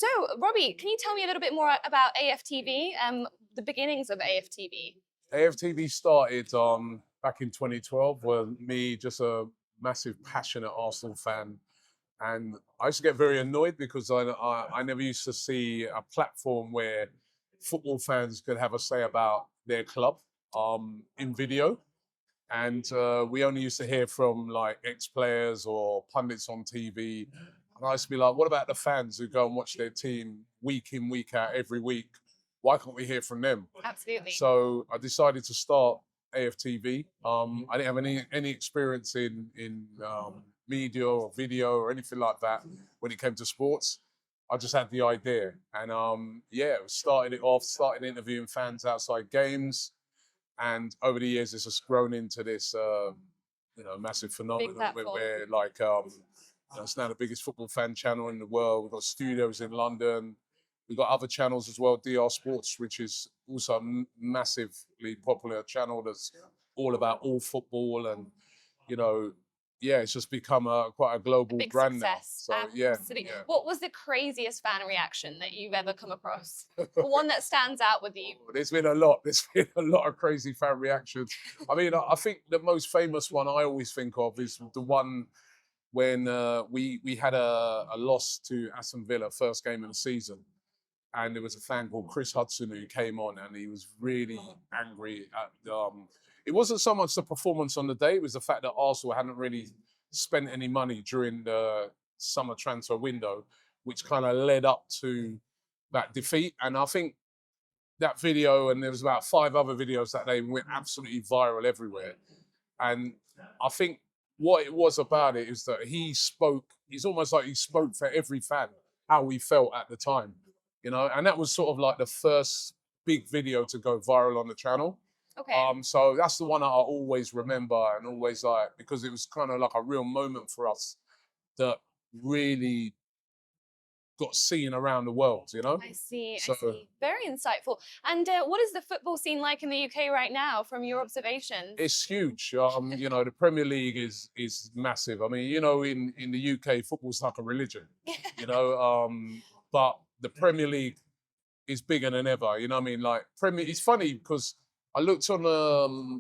So, Robbie, can you tell me a little bit more about AFTV, the beginnings of AFTV? AFTV started back in 2012 with me, just a massive, passionate Arsenal fan. And I used to get very annoyed because I never used to see a platform where football fans could have a say about their club in video. And we only used to hear from like ex-players or pundits on TV. And I used to be like, what about the fans who go and watch their team week in, week out, every week? Why can't we hear from them? Absolutely. So I decided to start AFTV. I didn't have any experience in media or video or anything like that when it came to sports. I just had the idea, and yeah, started interviewing fans outside games, and over the years, it's just grown into this, massive phenomenon where we're like, it's now the biggest football fan channel in the world. We've got studios in London. We've got other channels as well, DR Sports, which is also a massively popular channel that's all about all football. And, yeah, it's just become quite a global brand success. now. So, Absolutely. Yeah. What was the craziest fan reaction that you've ever come across? The one that stands out with you? There's been a lot. There's been a lot of crazy fan reactions. I mean, I think the most famous one I always think of is the one when we had a loss to Aston Villa, first game of the season. And there was a fan called Chris Hudson who came on, and he was really angry at it wasn't so much the performance on the day, it was the fact that Arsenal hadn't really spent any money during the summer transfer window, which kind of led up to that defeat. And I think that video, and there was about 5 other videos that day, went absolutely viral everywhere. And I think what it was about it is that it's almost like he spoke for every fan, how he felt at the time. And that was sort of like the first big video to go viral on the channel. Okay. So that's the one that I always remember and always like, because it was kind of like a real moment for us that really got seen around the world, I see. Very insightful. And what is the football scene like in the UK right now, from your observations? It's huge. The Premier League is massive. I mean, in the UK, football's like a religion, but the Premier League is bigger than ever. You know what I mean? Like it's funny because I looked on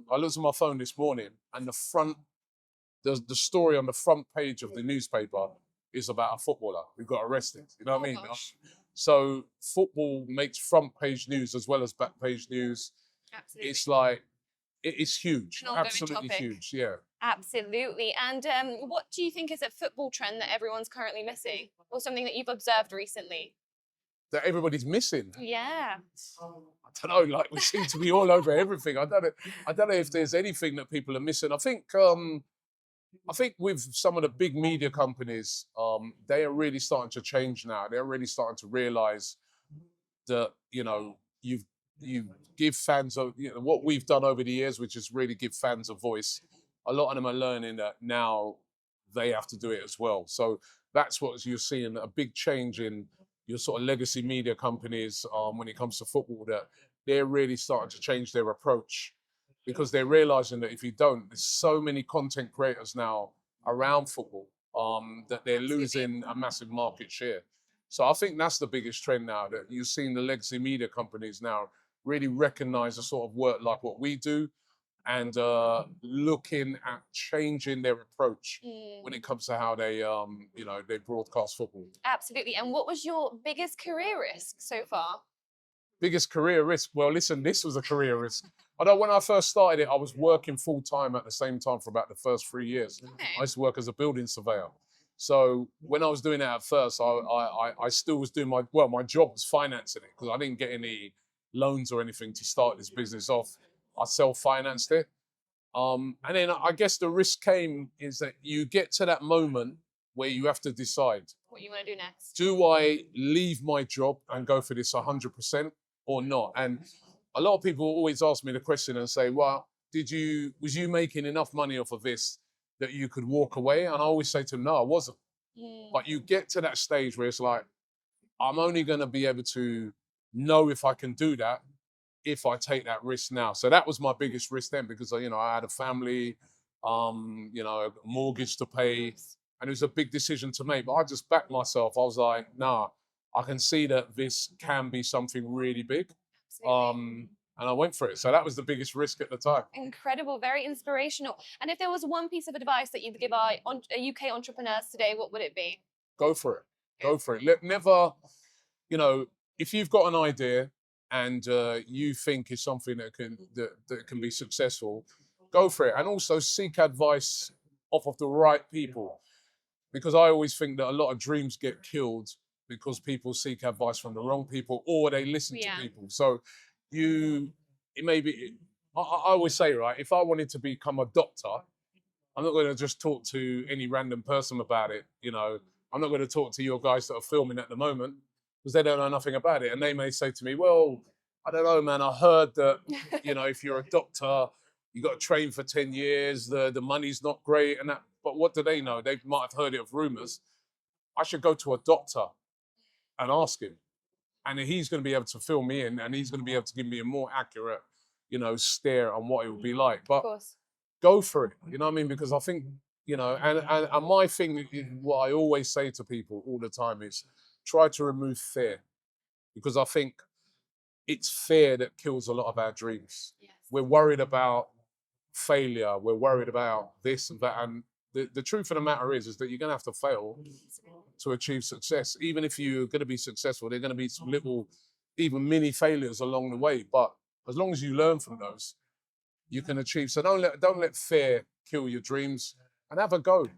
my phone this morning, and the story on the front page of the newspaper is about a footballer who got arrested. You know what I mean? Gosh. So football makes front page news as well as back page news. Absolutely. It's like it's huge, absolutely huge. Yeah. Absolutely. And what do you think is a football trend that everyone's currently missing, or something that you've observed recently? That everybody's missing. Yeah. I don't know, like we seem to be all over everything. I don't know if there's anything that people are missing. I think with some of the big media companies, they are really starting to change now. They're really starting to realize that, you give fans what we've done over the years, which is really give fans a voice. A lot of them are learning that now they have to do it as well. So that's what you're seeing, a big change in your sort of legacy media companies when it comes to football, that they're really starting to change their approach, because they're realizing that if you don't, there's so many content creators now around football that they're losing a massive market share. So I think that's the biggest trend now, that you're seeing the legacy media companies now really recognize the sort of work like what we do, and looking at changing their approach when it comes to how they broadcast football. Absolutely. And what was your biggest career risk so far? Biggest career risk? Well, listen, this was a career risk. I know when I first started it, I was working full time at the same time for about the first 3 years. Okay. I used to work as a building surveyor. So when I was doing that at first, I still was doing my job was financing it, because I didn't get any loans or anything to start this business off. I self-financed it. And then I guess the risk is that you get to that moment where you have to decide, what you want to do next. Do I leave my job and go for this 100% or not? And a lot of people always ask me the question and say, well, was you making enough money off of this that you could walk away? And I always say to them, no, I wasn't. But you get to that stage where it's like, I'm only going to be able to know if I can do that if I take that risk now. So that was my biggest risk then, because I had a family, a mortgage to pay, and it was a big decision to make. But I just backed myself. I was like, nah, I can see that this can be something really big. Absolutely. And I went for it. So that was the biggest risk at the time. Incredible, very inspirational. And if there was one piece of advice that you'd give our UK entrepreneurs today, what would it be? Go for it. Go for it. Never, you know, if you've got an idea and you think is something that can be successful, go for it. And also seek advice off of the right people. Because I always think that a lot of dreams get killed because people seek advice from the wrong people or they listen to people. So it may be, I always say, right, if I wanted to become a doctor, I'm not going to just talk to any random person about it. I'm not going to talk to your guys that are filming at the moment because they don't know nothing about it. And they may say to me, well, I don't know, man, I heard that, if you're a doctor, you got to train for 10 years, the money's not great and that. But what do they know? They might have heard it of rumors. I should go to a doctor and ask him. And he's going to be able to fill me in and he's going to be able to give me a more accurate, stare on what it would be like. But go for it, you know what I mean? Because I think, and my thing, what I always say to people all the time is try to remove fear. Because I think it's fear that kills a lot of our dreams. Yes. We're worried about failure. We're worried about this and that. And the truth of the matter is that you're going to have to fail to achieve success. Even if you're going to be successful, there are going to be some little, even mini failures along the way. But as long as you learn from those, you can achieve. So don't let fear kill your dreams and have a go.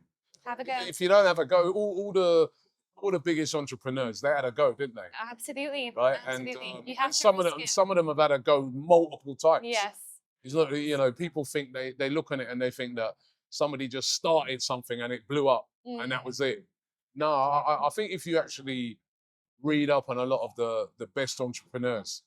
Have a go. If you don't have a go, all the biggest entrepreneurs, they had a go, didn't they? Absolutely. Right. Absolutely. And You have some of them have had a go multiple times. Yes. It's not, people think they look on it and they think that somebody just started something and it blew up and that was it. No, I think if you actually read up on a lot of the best entrepreneurs,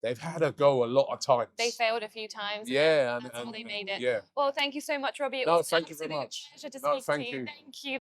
they've had a go a lot of times. They failed a few times. Yeah. That's how they made it. Yeah. Well, thank you so much, Robbie. It No, was thank you very much. Pleasure to No, speak thank to you. you. Thank you.